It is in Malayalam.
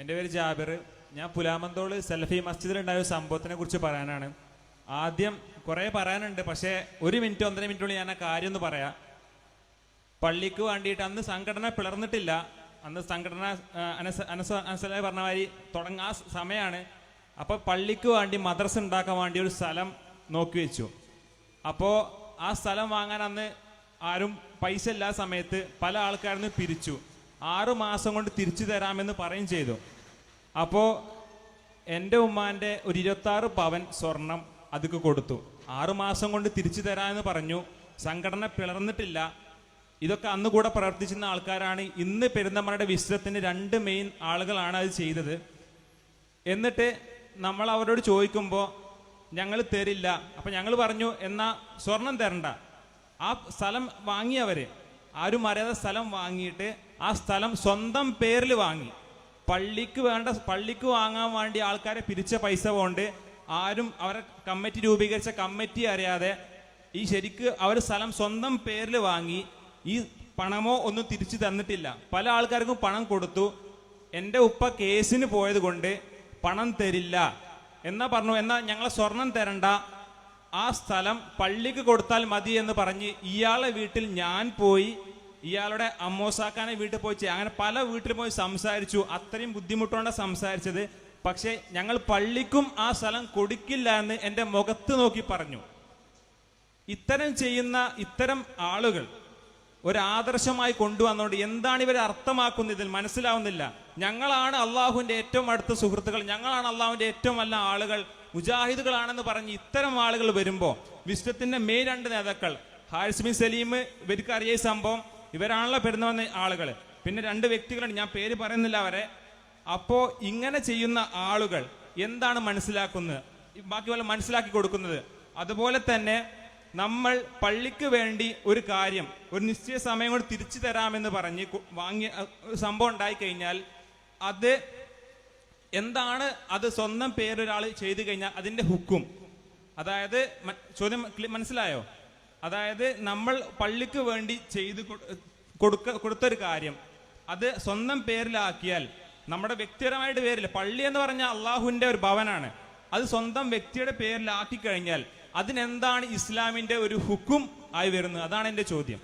എൻ്റെ പേര് ജാബിർ. ഞാൻ പുലാമന്തോള് സലഫി മസ്ജിദിലുണ്ടായ ഒരു സംഭവത്തിനെ കുറിച്ച് പറയാനാണ്. ആദ്യം കുറേ പറയാനുണ്ട്, പക്ഷേ 1 മിനിറ്റ് 1.5 മിനിറ്റുള്ളിൽ ഞാൻ ആ കാര്യം ഒന്ന് പറയാം. പള്ളിക്ക് വേണ്ടിയിട്ട് അന്ന് സംഘടന പിളർന്നിട്ടില്ല. അന്ന് സംഘടന അനസലായി പറഞ്ഞ മാതിരി തുടങ്ങാ സമയമാണ്. അപ്പോൾ പള്ളിക്ക് വേണ്ടി മദ്രസ ഉണ്ടാക്കാൻ വേണ്ടി ഒരു സ്ഥലം നോക്കി വെച്ചു. അപ്പോൾ ആ സ്ഥലം വാങ്ങാൻ അന്ന് ആരും പൈസ ഇല്ലാത്ത സമയത്ത് പല ആൾക്കാരിൽ പിരിച്ചു. 6 മാസം കൊണ്ട് തിരിച്ചു തരാമെന്ന് പറയും ചെയ്തു. അപ്പോൾ എൻ്റെ ഉമ്മാൻ്റെ ഒരു 26 പവൻ സ്വർണം അതൊക്കെ കൊടുത്തു. 6 മാസം കൊണ്ട് തിരിച്ചു തരാമെന്ന് പറഞ്ഞു. സംഘടന പിളർന്നിട്ടില്ല. ഇതൊക്കെ അന്ന് കൂടെ പ്രവർത്തിച്ചിരുന്ന ആൾക്കാരാണ്. ഇന്ന് പെരുന്തൽമണ്ണയുടെ വിശ്വത്തിന് 2 മെയിൻ ആളുകളാണ് അത് ചെയ്തത്. എന്നിട്ട് നമ്മൾ അവരോട് ചോദിക്കുമ്പോൾ ഞങ്ങൾ തരില്ല. അപ്പം ഞങ്ങൾ പറഞ്ഞു, എന്നാൽ സ്വർണം തരണ്ട. ആ സ്ഥലം വാങ്ങിയവർ ആരും അറിയാതെ സ്ഥലം വാങ്ങിയിട്ട് ആ സ്ഥലം സ്വന്തം പേരിൽ വാങ്ങി. പള്ളിക്ക് വാങ്ങാൻ വേണ്ടി ആൾക്കാരെ പിരിച്ച പൈസ കൊണ്ട് ആരും അവരെ കമ്മിറ്റി രൂപീകരിച്ച കമ്മിറ്റി അറിയാതെ ഈ ശരിക്ക് അവർ സ്ഥലം സ്വന്തം പേരിൽ വാങ്ങി. ഈ പണമോ ഒന്നും തിരിച്ചു തന്നിട്ടില്ല. പല ആൾക്കാർക്കും പണം കൊടുത്തു. എൻ്റെ ഉപ്പ കേസിന് പോയത് കൊണ്ട് പണം തരില്ല എന്നാ പറഞ്ഞു. എന്നാൽ ഞങ്ങളെ സ്വർണം തരണ്ട, ആ സ്ഥലം പള്ളിക്ക് കൊടുത്താൽ മതി എന്ന് പറഞ്ഞ് ഇയാളെ വീട്ടിൽ ഞാൻ പോയി, ഇയാളുടെ അമ്മോസാക്കാനെ വീട്ടിൽ പോയി അങ്ങനെ പല വീട്ടിൽ പോയി സംസാരിച്ചു. അത്രയും ബുദ്ധിമുട്ടുകൊണ്ടാണ് സംസാരിച്ചത്. പക്ഷെ ഞങ്ങൾ പള്ളിക്കും ആ സ്ഥലം കൊടുക്കില്ല എന്ന് എൻ്റെ മുഖത്ത് നോക്കി പറഞ്ഞു. ഇത്തരം ചെയ്യുന്ന ഇത്തരം ആളുകൾ ഒരു ആദർശമായി കൊണ്ടുവന്നുകൊണ്ട് എന്താണ് ഇവർ അർത്ഥമാക്കുന്നതിൽ മനസ്സിലാവുന്നില്ല. ഞങ്ങളാണ് അള്ളാഹുവിൻ്റെ ഏറ്റവും അടുത്ത സുഹൃത്തുക്കൾ, ഞങ്ങളാണ് അള്ളാഹുവിൻ്റെ ഏറ്റവും നല്ല ആളുകൾ, മുജാഹിദുകളാണെന്ന് പറഞ്ഞ് ഇത്തരം ആളുകൾ വരുമ്പോൾ വിശ്വത്തിന്റെ മെയിൻ 2 നേതാക്കൾ ഹാരിസ് ബിൻ സലീം, ഇവർക്ക് അറിയ സംഭവം, ഇവരാണല്ലോ പെരുന്ന ആളുകൾ. പിന്നെ 2 വ്യക്തികളുണ്ട്, ഞാൻ പേര് പറയുന്നില്ല അവരെ. അപ്പോ ഇങ്ങനെ ചെയ്യുന്ന ആളുകൾ എന്താണ് മനസ്സിലാക്കുന്നത്, ബാക്കി വല്ല മനസ്സിലാക്കി കൊടുക്കുന്നത്. അതുപോലെ തന്നെ നമ്മൾ പള്ളിക്ക് വേണ്ടി ഒരു കാര്യം ഒരു നിശ്ചയ സമയം കൊണ്ട് തിരിച്ചു തരാമെന്ന് പറഞ്ഞ് വാങ്ങിയ സംഭവം ഉണ്ടായിക്കഴിഞ്ഞാൽ അത് എന്താണ്, അത് സ്വന്തം പേരൊരാൾ ചെയ്തു കഴിഞ്ഞാൽ അതിൻ്റെ ഹുക്കും, അതായത് ചോദ്യം മനസ്സിലായോ? അതായത് നമ്മൾ പള്ളിക്ക് വേണ്ടി ചെയ്ത് കൊടുത്തൊരു കാര്യം അത് സ്വന്തം പേരിലാക്കിയാൽ, നമ്മുടെ വ്യക്തിപരമായിട്ട് പേരിൽ, പള്ളി എന്ന് പറഞ്ഞാൽ അള്ളാഹുവിൻ്റെ ഒരു ഭവനാണ്, അത് സ്വന്തം വ്യക്തിയുടെ പേരിലാക്കി കഴിഞ്ഞാൽ അതിനെന്താണ് ഇസ്ലാമിൻ്റെ ഒരു ഹുക്കും ആയി വരുന്നത്? അതാണ് എൻ്റെ ചോദ്യം.